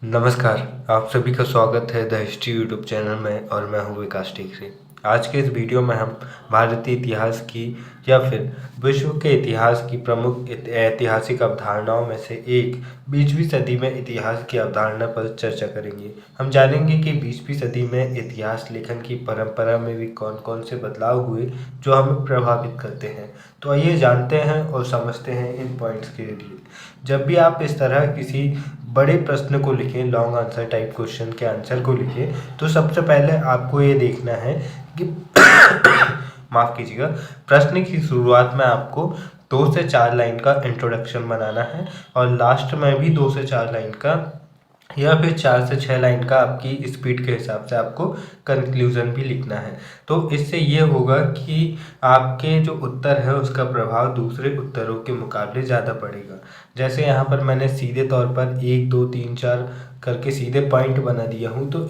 नमस्कार, आप सभी का स्वागत है द हिस्ट्री यूट्यूब चैनल में और मैं हूँ विकास टेकरे। आज के इस वीडियो में हम भारतीय इतिहास की या फिर विश्व के इतिहास की प्रमुख ऐतिहासिक अवधारणाओं में से एक 20वीं सदी में इतिहास की अवधारणा पर चर्चा करेंगे। हम जानेंगे कि 20वीं सदी में इतिहास लेखन की परंपरा में भी कौन कौन से बदलाव हुए जो हमें प्रभावित करते हैं। तो आइए जानते हैं और समझते हैं इन पॉइंट्स के लिए। जब भी आप इस तरह किसी बड़े प्रश्न को लिखें, लॉन्ग आंसर टाइप क्वेश्चन के आंसर को लिखें, तो सबसे पहले आपको ये देखना है कि माफ़ कीजिएगा, प्रश्न की शुरुआत में आपको 2 से 4 लाइन का इंट्रोडक्शन बनाना है और लास्ट में भी 2 से 4 लाइन का या फिर 4 से 6 लाइन का आपकी स्पीड के हिसाब से आपको कंक्लूजन भी लिखना है। तो इससे ये होगा कि आपके जो उत्तर है उसका प्रभाव दूसरे उत्तरों के मुकाबले ज़्यादा पड़ेगा। जैसे यहाँ पर मैंने सीधे तौर पर 1 2 3 4 करके सीधे पॉइंट बना दिया हूँ, तो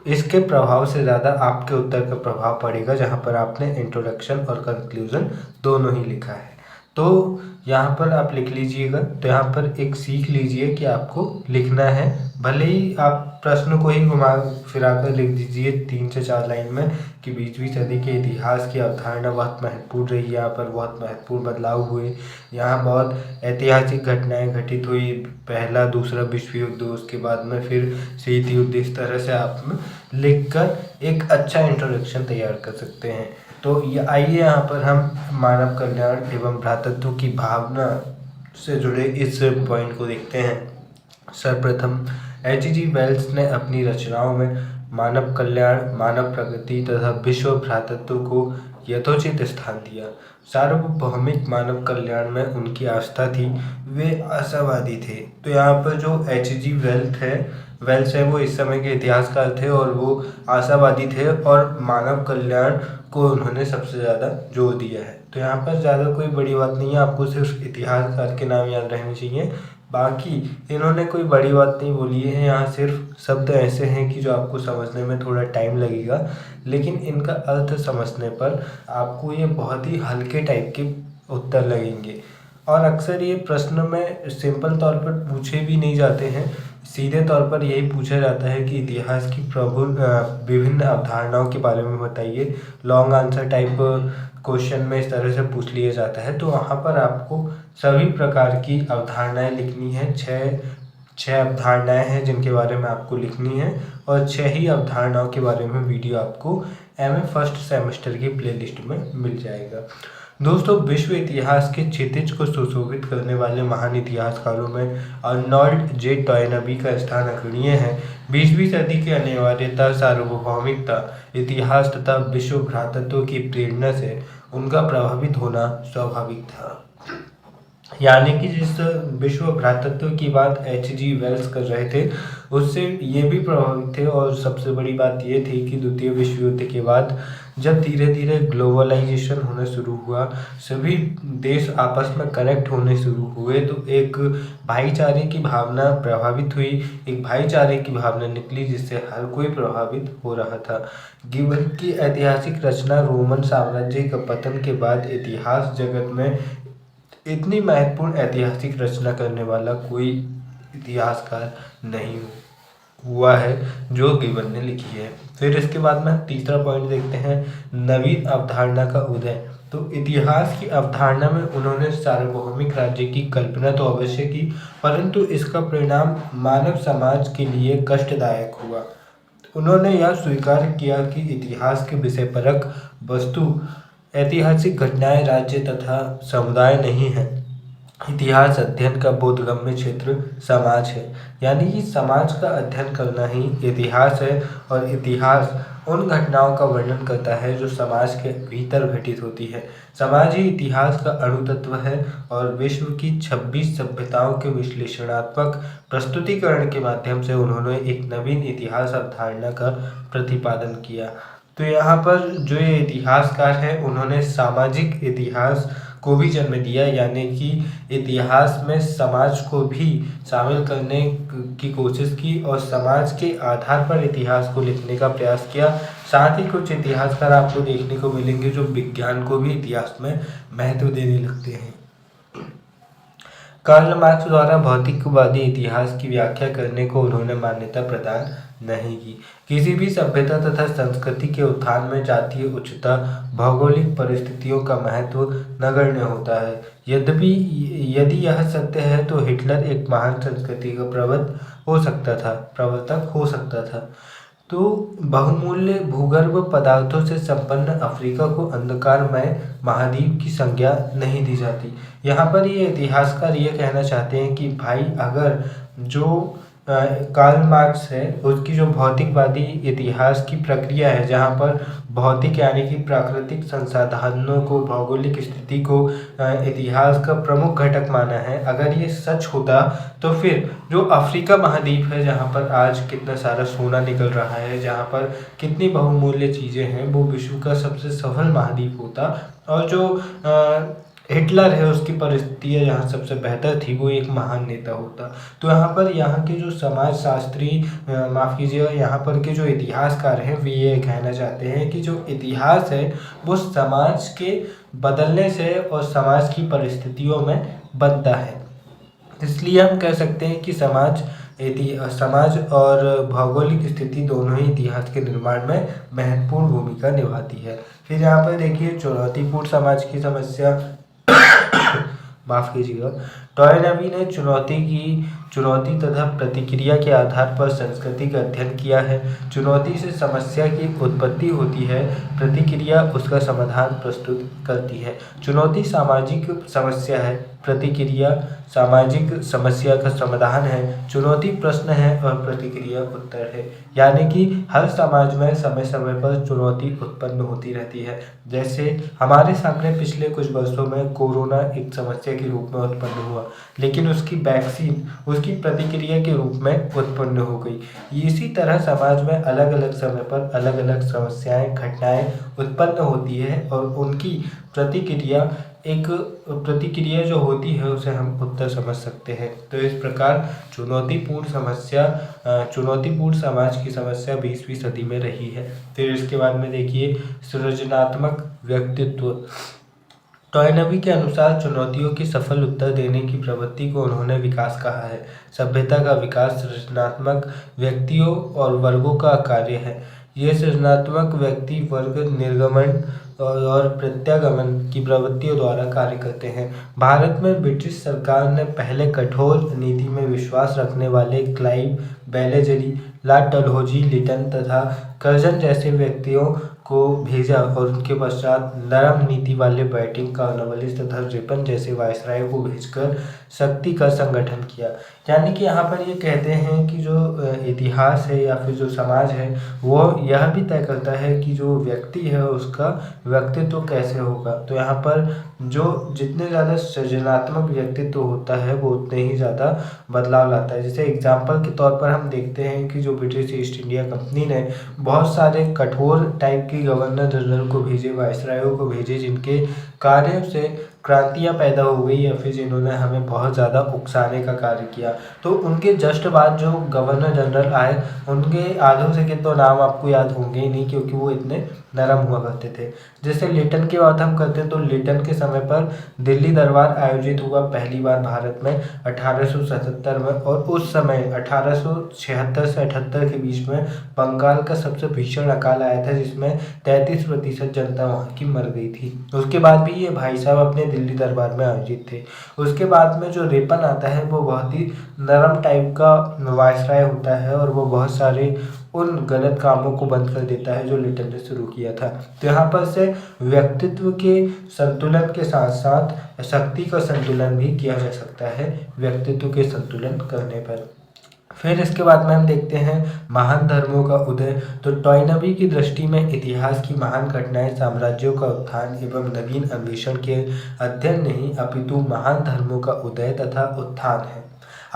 इसके प्रभाव से ज़्यादा आपके उत्तर का प्रभाव पड़ेगा जहाँ पर आपने इंट्रोडक्शन और कंक्लूजन दोनों ही लिखा है। तो यहाँ पर आप लिख लीजिएगा। तो यहाँ पर एक सीख लीजिए कि आपको लिखना है, भले ही आप प्रश्न को ही घुमा फिरा कर लिख दीजिए 3 से 4 लाइन में कि 20वीं सदी के इतिहास की अवधारणा बहुत महत्वपूर्ण रही, यहाँ पर बहुत महत्वपूर्ण बदलाव हुए, यहाँ बहुत ऐतिहासिक घटनाएं घटित हुई, पहला दूसरा विश्व युद्ध, उसके बाद में फिर शीत युद्ध। इस तरह से आप लिख कर एक अच्छा इंट्रोडक्शन तैयार कर सकते हैं। तो ये आइए यहाँ पर हम मानव कल्याण एवं भ्रातृत्व की भावना से जुड़े इस पॉइंट को देखते हैं। सर्वप्रथम H.G. वेल्स ने अपनी रचनाओं में मानव कल्याण, मानव प्रगति तथा विश्व भ्रातृत्व को यथोचित स्थान दिया। सार्वभौमिक मानव कल्याण में उनकी आस्था थी, वे आशावादी थे। तो यहाँ पर जो H.G. वेल्स है वो इस समय के इतिहासकार थे और वो आशावादी थे और मानव कल्याण को उन्होंने सबसे ज़्यादा जोर दिया है। तो यहाँ पर ज़्यादा कोई बड़ी बात नहीं है, आपको सिर्फ इतिहासकार के नाम याद रहने चाहिए। बाकी इन्होंने कोई बड़ी बात नहीं बोली है, यहाँ सिर्फ शब्द ऐसे हैं कि जो आपको समझने में थोड़ा टाइम लगेगा, लेकिन इनका अर्थ समझने पर आपको ये बहुत ही हल्के टाइप के उत्तर लगेंगे। और अक्सर ये प्रश्न में सिंपल तौर पर पूछे भी नहीं जाते हैं, सीधे तौर पर यही पूछा जाता है कि इतिहास की विभिन्न अवधारणाओं के बारे में बताइए। लॉन्ग आंसर टाइप क्वेश्चन में इस तरह से पूछ लिया जाता है। तो वहाँ पर आपको सभी प्रकार की अवधारणाएं लिखनी है। छः अवधारणाएं हैं जिनके बारे में आपको लिखनी है और 6 ही अवधारणाओं के बारे में वीडियो आपको MA फर्स्ट सेमेस्टर की प्लेलिस्ट में मिल जाएगा। दोस्तों, विश्व इतिहास के क्षितिज को सुशोभित करने वाले महान इतिहासकारों में अर्नोल्ड जे टॉयनबी का स्थान अग्रणीय है। 20वीं सदी की अनिवार्यता, सार्वभौमिकता, इतिहास तथा विश्व भ्रातृत्व की प्रेरणा से उनका प्रभावित होना स्वाभाविक था। यानी कि जिस विश्व भ्रातृत्व की बात H.G. वेल्स कर रहे थे, उससे ये भी प्रभावित थे। और सबसे बड़ी बात ये थी कि द्वितीय विश्व युद्ध के बाद जब धीरे धीरे ग्लोबलाइजेशन होना शुरू हुआ, सभी देश आपस में कनेक्ट होने शुरू हुए, तो एक भाईचारे की भावना प्रभावित हुई, एक भाईचारे की भावना निकली जिससे हर कोई प्रभावित हो रहा था। गिबन की ऐतिहासिक रचना रोमन साम्राज्य का पतन के बाद इतिहास जगत में इतनी महत्वपूर्ण ऐतिहासिक रचना करने वाला कोई इतिहासकार नहीं हुआ है जो गिबन ने लिखी है। फिर इसके बाद में तीसरा पॉइंट देखते हैं, नवीन अवधारणा का उदय। तो इतिहास की अवधारणा में उन्होंने सार्वभौमिक राज्य की कल्पना तो अवश्य की, परंतु इसका परिणाम मानव समाज के लिए कष्टदायक हुआ। उन्होंने यह स्वीकार किया कि इतिहास के विषय परक वस्तु ऐतिहासिक घटनाएं राज्य तथा समुदाय नहीं है। इतिहास अध्ययन का बोधगम्य क्षेत्र समाज है, यानी कि समाज का अध्ययन करना ही इतिहास है। और इतिहास उन घटनाओं का वर्णन करता है जो समाज के भीतर घटित होती है। समाज ही इतिहास का अणुतत्व है और विश्व की 26 सभ्यताओं के विश्लेषणात्मक प्रस्तुतिकरण के माध्यम से उन्होंने एक नवीन इतिहास अवधारणा का प्रतिपादन किया। तो यहाँ पर जो ये इतिहासकार हैं, उन्होंने सामाजिक इतिहास को भी जन्म दिया, यानी कि इतिहास में समाज को भी शामिल करने की कोशिश की और समाज के आधार पर इतिहास को लिखने का प्रयास किया। साथ ही कुछ इतिहासकार आपको देखने को मिलेंगे जो विज्ञान को भी इतिहास में महत्व देने लगते हैं। कार्ल मार्क्स द्वारा भौतिकवादी इतिहास की व्याख्या करने को उन्होंने मान्यता प्रदान नहीं की। किसी भी सभ्यता तथा संस्कृति के उत्थान में जातीय उच्चता, भौगोलिक परिस्थितियों का महत्व नगण्य होता है। यद्यपि यदि यह सत्य है तो हिटलर एक महान संस्कृति का प्रवर्तक हो सकता था। तो बहुमूल्य भूगर्भ पदार्थों से संपन्न अफ्रीका को अंधकारमय महाद्वीप की संज्ञा नहीं दी जाती। यहाँ पर ये इतिहासकार ये कहना चाहते हैं कि भाई अगर जो कार्ल मार्क्स है उसकी जो भौतिकवादी इतिहास की प्रक्रिया है, जहाँ पर भौतिक यानी कि प्राकृतिक संसाधनों को, भौगोलिक स्थिति को इतिहास का प्रमुख घटक माना है, अगर ये सच होता तो फिर जो अफ्रीका महाद्वीप है, जहाँ पर आज कितना सारा सोना निकल रहा है, जहाँ पर कितनी बहुमूल्य चीज़ें हैं, वो विश्व का सबसे सफल महाद्वीप होता। और जो हिटलर है उसकी परिस्थितियाँ जहाँ सबसे बेहतर थी, वो एक महान नेता होता। तो यहाँ पर यहाँ के जो समाजशास्त्री, माफ़ कीजिएगा, यहाँ पर के जो इतिहासकार हैं वे ये कहना चाहते हैं कि जो इतिहास है वो समाज के बदलने से और समाज की परिस्थितियों में बनता है। इसलिए हम कह सकते हैं कि समाज और भौगोलिक स्थिति दोनों ही इतिहास के निर्माण में महत्वपूर्ण भूमिका निभाती है। फिर यहाँ पर देखिए चुनौतीपूर्ण समाज की समस्या माफ़ कीजिएगा। टॉयनबी ने चुनौती तथा प्रतिक्रिया के आधार पर संस्कृति का अध्ययन किया है। चुनौती से समस्या की उत्पत्ति होती है, प्रतिक्रिया उसका समाधान प्रस्तुत करती है। चुनौती सामाजिक समस्या है, प्रतिक्रिया सामाजिक समस्या का समाधान है। चुनौती प्रश्न है और प्रतिक्रिया उत्तर है। यानी कि हर समाज में समय समय पर चुनौती उत्पन्न होती रहती है। जैसे हमारे सामने पिछले कुछ वर्षों में कोरोना एक समस्या के रूप में उत्पन्न हुआ, लेकिन उसकी वैक्सीन उसकी प्रतिक्रिया के रूप में उत्पन्न हो गई। इसी तरह समाज में अलग अलग समय पर अलग अलग समस्याएं, घटनाएं उत्पन्न होती है और उनकी प्रतिक्रिया जो होती है उसे हम उत्तर समझ सकते हैं। तो इस प्रकार चुनौतीपूर्ण समाज की समस्या 20वीं सदी में रही है। फिर इसके बाद में देखिए सृजनात्मक व्यक्तित्व। टॉयनबी के अनुसार चुनौतियों की सफल उत्तर देने की प्रवृत्ति को उन्होंने विकास कहा है। सभ्यता का विकास सृजनात्मक व्यक्तियों और वर्गों का कार्य है। ये सृजनात्मक व्यक्ति वर्ग निर्गमन और प्रत्यागमन की प्रवृत्तियों द्वारा कार्य करते हैं। भारत में ब्रिटिश सरकार ने पहले कठोर नीति में विश्वास रखने वाले क्लाइव, बेलेजरी, लॉर्ड डलहौजी, लिटन तथा कर्जन जैसे व्यक्तियों को भेजा और उनके पश्चात नरम नीति वाले बैटिंग, कॉर्नवालिस तथा रिपन जैसे वायसराय को भेजकर शक्ति का संगठन किया। यानी कि यहाँ पर ये कहते हैं कि जो इतिहास है या फिर जो समाज है वो यह भी तय करता है कि जो व्यक्ति है उसका व्यक्तित्व कैसे होगा। तो यहाँ पर जो जितने ज़्यादा सृजनात्मक व्यक्तित्व होता है वो उतने ही ज़्यादा बदलाव लाता है। जैसे एग्जाम्पल के तौर पर हम देखते हैं कि जो ब्रिटिश ईस्ट इंडिया कंपनी ने बहुत सारे कठोर टाइप के गवर्नर जनरल को भेजे, वायसरायों को भेजे, जिनके कार्यों से क्रांतियाँ पैदा हो गई या फिर जिन्होंने हमें बहुत ज़्यादा उकसाने का कार्य किया। तो उनके जस्ट बाद जो गवर्नर जनरल आए उनके आधों से के तो नाम आपको याद होंगे ही नहीं, क्योंकि वो इतने नरम हुआ करते थे। जैसे लिटन की बात हम करते हैं तो लिटन के समय पर दिल्ली दरबार आयोजित हुआ पहली बार भारत में 1877 में, और उस समय 1876 से 78 के बीच में बंगाल का सबसे भीषण अकाल आया था, जिसमें 33% जनता वहाँ की मर गई थी। उसके बाद भी ये भाई साहब अपने दिल्ली दरबार में आयोजित थे। उसके बाद में जो रिपन आता है वो बहुत ही नरम टाइप का वायसराय होता है और वो बहुत सारे उन गलत कामों को बंद कर देता है जो लिटन ने शुरू किया था। तो यहाँ पर से व्यक्तित्व के संतुलन के साथ साथ शक्ति का संतुलन भी किया जा सकता है व्यक्तित्व के संतुलन करने पर। फिर इसके बाद में हम देखते हैं महान धर्मों का उदय। तो टॉयनबी की दृष्टि में इतिहास की महान घटनाएं साम्राज्यों का उत्थान एवं नवीन अन्वेषण के अध्ययन नहीं अपितु महान धर्मों का उदय तथा उत्थान है।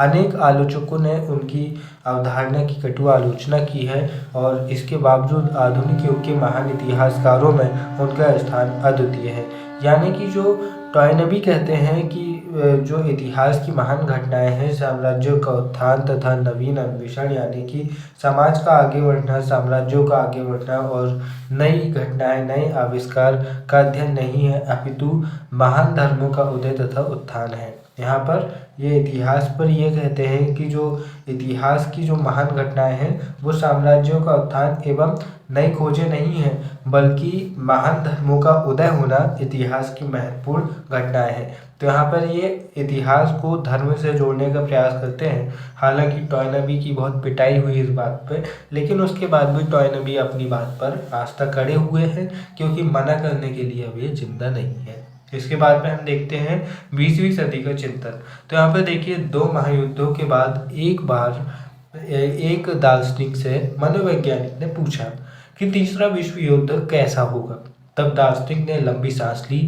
अनेक आलोचकों ने उनकी अवधारणा की कटु आलोचना की है और इसके बावजूद आधुनिक युग के महान इतिहासकारों में उनका स्थान अद्वितीय है। यानी कि जो टॉयनबी कहते हैं कि जो इतिहास की महान घटनाएं हैं साम्राज्यों का उत्थान तथा नवीन अन्वेषण, यानी कि समाज का आगे बढ़ना, साम्राज्यों का आगे बढ़ना और नई घटनाएं, नए आविष्कार का अध्ययन नहीं है अपितु महान धर्मों का उदय तथा उत्थान है। यहाँ पर ये इतिहास पर ये कहते हैं कि जो इतिहास की जो महान घटनाएं हैं वो साम्राज्यों का उत्थान एवं नई खोजें नहीं हैं, बल्कि महान धर्मों का उदय होना इतिहास की महत्वपूर्ण घटनाएं हैं। तो यहाँ पर ये इतिहास को धर्म से जोड़ने का प्रयास करते हैं। हालांकि टॉयनबी की बहुत पिटाई हुई इस बात पे, लेकिन उसके बाद भी टॉयनबी अपनी बात पर आज तक अड़े हुए हैं, क्योंकि मना करने के लिए अब ये जिंदा नहीं है। इसके बाद में हम देखते हैं 20वीं सदी का चिंतन। तो यहाँ पर देखिए, 2 महायुद्धों के बाद एक बार एक दार्शनिक से मनोवैज्ञानिक ने पूछा कि तीसरा विश्व युद्ध कैसा होगा। तब दार्शनिक ने लंबी सांस ली।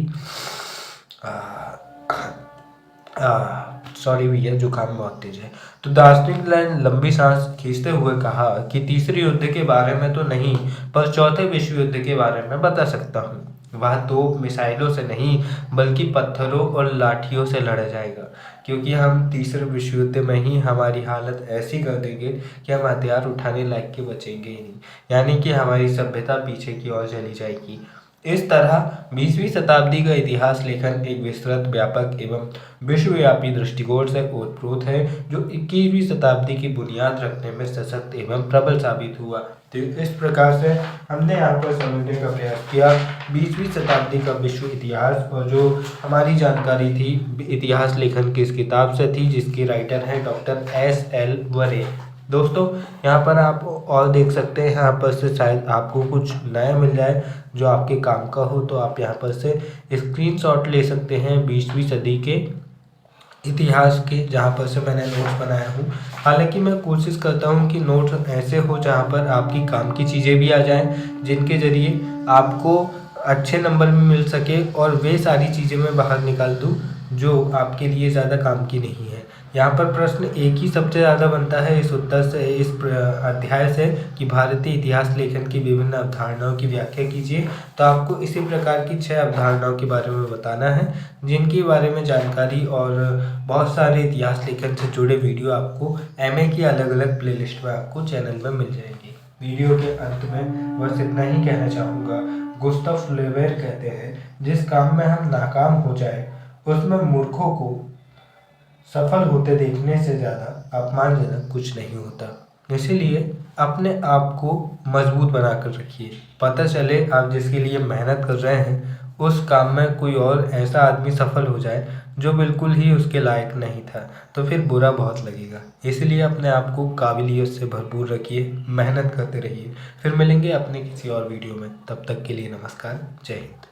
सॉरी भैया, जुकाम बहुत तेज है। तो दार्शनिक ने लंबी सांस खींचते हुए कहा कि तीसरे युद्ध के बारे में तो नहीं, पर चौथे विश्व युद्ध के बारे में बता सकता हूँ। वह तोप मिसाइलों से नहीं, बल्कि पत्थरों और लाठियों से लड़ा जाएगा, क्योंकि हम तीसरे विश्व युद्ध में ही हमारी हालत ऐसी कर देंगे कि हम हथियार उठाने लायक के बचेंगे ही नहीं, यानी कि हमारी सभ्यता पीछे की ओर चली जाएगी। इस तरह 20वीं शताब्दी का इतिहास लेखन एक विस्तृत, व्यापक एवं विश्वव्यापी दृष्टिकोण से ओतप्रोत है, जो 21वीं शताब्दी की बुनियाद रखने में सशक्त एवं प्रबल साबित हुआ। तो इस प्रकार से हमने यहाँ पर समझने का प्रयास किया 20वीं शताब्दी का विश्व इतिहास, और जो हमारी जानकारी थी इतिहास लेखन की इस किताब से थी, जिसकी राइटर है डॉक्टर S.L. वरे। दोस्तों, यहाँ पर आप और देख सकते हैं, यहाँ पर से शायद आपको कुछ नया मिल जाए जो आपके काम का हो, तो आप यहाँ पर से स्क्रीनशॉट ले सकते हैं 20वीं सदी के इतिहास के, जहाँ पर से मैंने नोट्स बनाया हूँ। हालांकि मैं कोशिश करता हूँ कि नोट्स ऐसे हो जहाँ पर आपकी काम की चीज़ें भी आ जाएं, जिनके ज़रिए आपको अच्छे नंबर में मिल सके, और वे सारी चीज़ें मैं बाहर निकाल दूँ जो आपके लिए ज़्यादा काम की नहीं है। यहाँ पर प्रश्न एक ही सबसे ज़्यादा बनता है इस उत्तर से, इस अध्याय से, कि भारतीय इतिहास लेखन की विभिन्न अवधारणाओं की व्याख्या कीजिए। तो आपको इसी प्रकार की 6 अवधारणाओं के बारे में बताना है, जिनके बारे में जानकारी और बहुत सारे इतिहास लेखन से जुड़े वीडियो आपको MA की अलग अलग प्लेलिस्ट में आपको चैनल में मिल जाएगी। वीडियो के अंत में बस इतना ही कहना चाहूँगा। गुस्ताव फ्लेबेर कहते हैं, जिस काम में हम नाकाम हो जाए उसमें मूर्खों को सफल होते देखने से ज़्यादा अपमानजनक कुछ नहीं होता। इसीलिए अपने आप को मजबूत बनाकर रखिए। पता चले आप जिसके लिए मेहनत कर रहे हैं उस काम में कोई और ऐसा आदमी सफल हो जाए जो बिल्कुल ही उसके लायक नहीं था, तो फिर बुरा बहुत लगेगा। इसलिए अपने आप को काबिलियत से भरपूर रखिए, मेहनत करते रहिए। फिर मिलेंगे अपने किसी और वीडियो में, तब तक के लिए नमस्कार, जय हिंद।